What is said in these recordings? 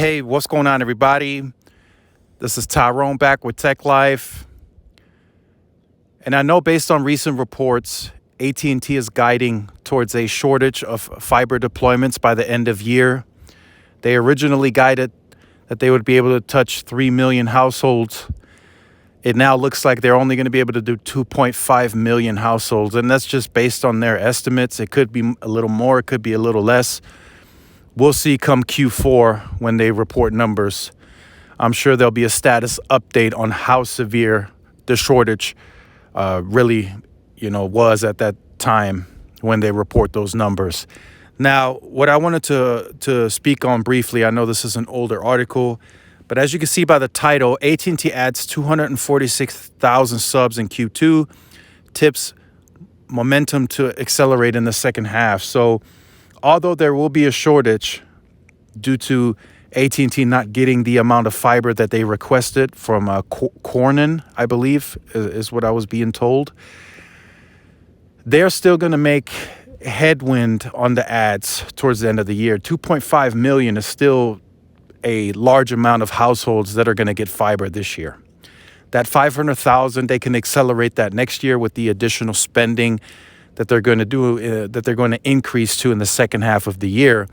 Hey, what's going on, everybody? This is Tyrone back with Tech Life. And I know based on recent reports, AT&T is guiding towards a shortage of fiber deployments by the end of year. They originally guided that they would be able to touch 3 million households. It now looks like they're only going to be able to do 2.5 million households. And that's just based on their estimates. It could be a little more, it could be a little less. We'll see come Q4 when they report numbers. I'm sure there'll be a status update on how severe the shortage really, was at that time when they report those numbers. Now, what I wanted to speak on briefly, I know this is an older article, but as you can see by the title, AT&T adds 246,000 subs in Q2, tips momentum to accelerate in the second half. So although there will be a shortage due to AT&T not getting the amount of fiber that they requested from Cornyn, I believe, is what I was being told, they're still going to make headwind on the ads towards the end of the year. 2.5 million is still a large amount of households that are going to get fiber this year. That 500,000, they can accelerate that next year with the additional spending that they're going to do, that they're going to increase to in the second half of the year.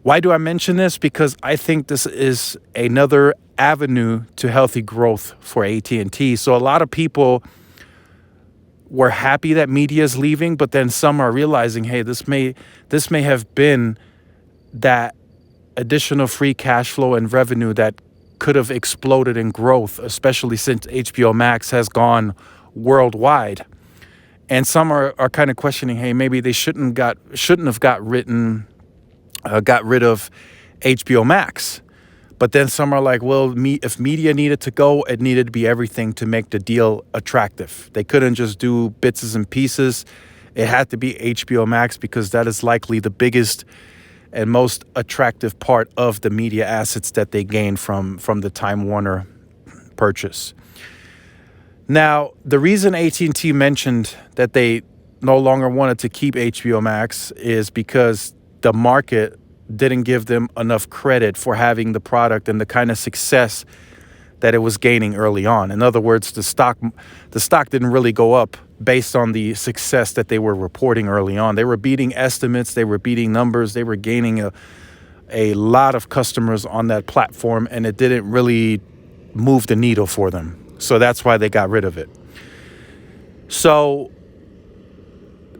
Why do I mention this? Because I think this is another avenue to healthy growth for AT&T. So a lot of people were happy that media is leaving, but then some are realizing, hey, this may have been that additional free cash flow and revenue that could have exploded in growth, especially since HBO Max has gone worldwide. And some are kind of questioning, hey, maybe they shouldn't have got rid of HBO Max. But then some are like, well, if media needed to go, it needed to be everything to make the deal attractive. They couldn't just do bits and pieces. It had to be HBO Max because that is likely the biggest and most attractive part of the media assets that they gained from the Time Warner purchase. Now, the reason AT&T mentioned that they no longer wanted to keep HBO Max is because the market didn't give them enough credit for having the product and the kind of success that it was gaining early on. In other words, the stock didn't really go up based on the success that they were reporting early on. They were beating estimates, they were beating numbers, they were gaining a lot of customers on that platform, and it didn't really move the needle for them. So that's why they got rid of it. So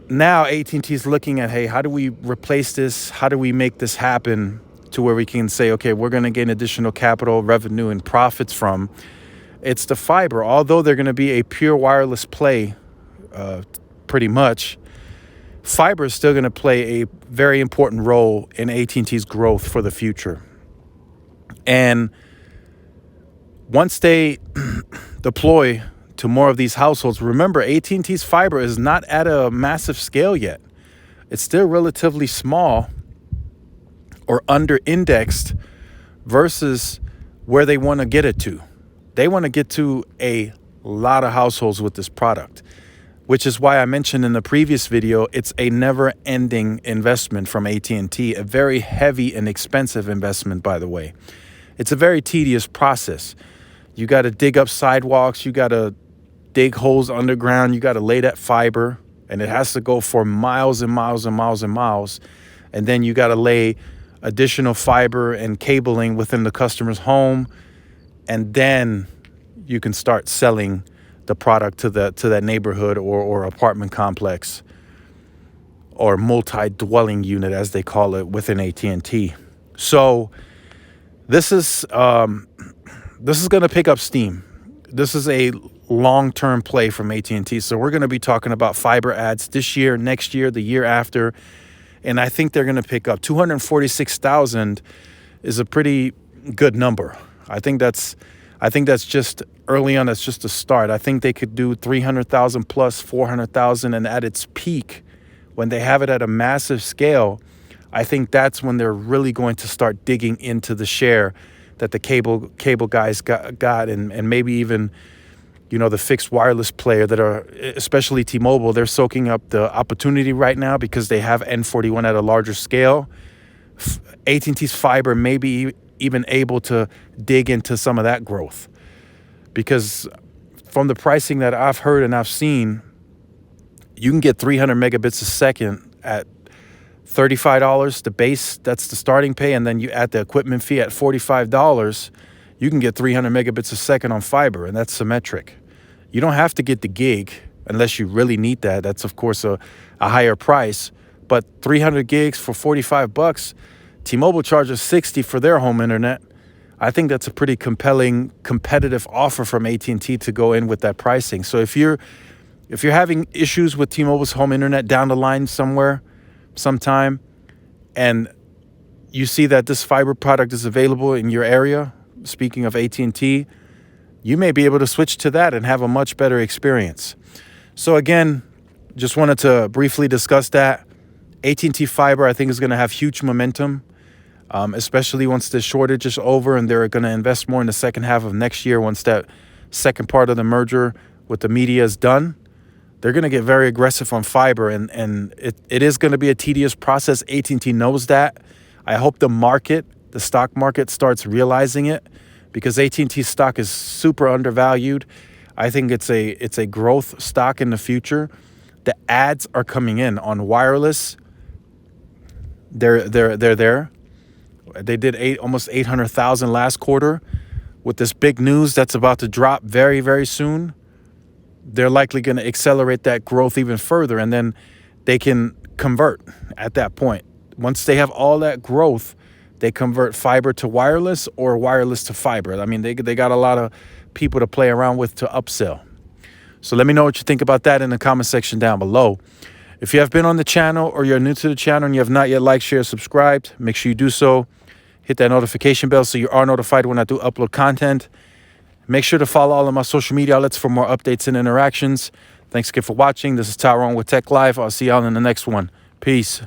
now AT&T is looking at, hey, how do we replace this? How do we make this happen to where we can say, okay, we're going to gain additional capital, revenue, and profits from? It's the fiber. Although they're going to be a pure wireless play, pretty much, fiber is still going to play a very important role in AT&T's growth for the future. And once they deploy to more of these households, remember, AT&T's fiber is not at a massive scale yet. It's still relatively small or under-indexed versus where they want to get it to. They want to get to a lot of households with this product, which is why I mentioned in the previous video, it's a never-ending investment from AT&T, a very heavy and expensive investment, by the way. It's a very tedious process. You got to dig up sidewalks, you got to dig holes underground, you got to lay that fiber, and it has to go for miles and miles and miles and miles. And then you got to lay additional fiber and cabling within the customer's home, and then you can start selling the product to that neighborhood or apartment complex or multi-dwelling unit, as they call it, within AT&T. So this is going to pick up steam. This is a long-term play from AT&T. So we're going to be talking about fiber ads this year, next year, the year after. And I think they're going to pick up. 246,000 is a pretty good number. I think that's just early on. That's just a start. I think they could do 300,000 plus 400,000. And at its peak, when they have it at a massive scale, I think that's when they're really going to start digging into the share that the cable guys got and maybe even, the fixed wireless player that are, especially T-Mobile, they're soaking up the opportunity right now because they have N41 at a larger scale. AT&T's fiber may be even able to dig into some of that growth. Because from the pricing that I've heard and I've seen, you can get 300 megabits a second at $35, the base, that's the starting pay, and then you add the equipment fee at $45, you can get 300 megabits a second on fiber, and that's symmetric. You don't have to get the gig unless you really need that. That's, of course, a higher price. But 300 gigs for $45, T-Mobile charges $60 for their home internet. I think that's a pretty compelling, competitive offer from AT&T to go in with that pricing. So if you're having issues with T-Mobile's home internet down the line sometime, and you see that this fiber product is available in your area, speaking of AT&T, you may be able to switch to that and have a much better experience. So again, just wanted to briefly discuss that. AT&T Fiber, I think, is going to have huge momentum, especially once this shortage is over, and they're going to invest more in the second half of next year once that second part of the merger with the media is done. They're going to get very aggressive on fiber, and it is going to be a tedious process. AT&T knows that. I hope the stock market starts realizing it, because AT&T stock is super undervalued. I think it's a growth stock in the future. The ads are coming in on wireless. They're there. They did almost 800,000 last quarter. With this big news that's about to drop very, very soon, they're likely going to accelerate that growth even further, and then they can convert at that point. Once they have all that growth, they convert fiber to wireless or wireless to fiber. I mean, they got a lot of people to play around with to upsell. So let me know what you think about that in the comment section down below. If you have been on the channel or you're new to the channel and you have not yet liked, shared, subscribed, make sure you do so. Hit that notification bell so you are notified when I do upload content. Make sure to follow all of my social media outlets for more updates and interactions. Thanks again for watching. This is Tyrone with Tech Live. I'll see y'all in the next one. Peace.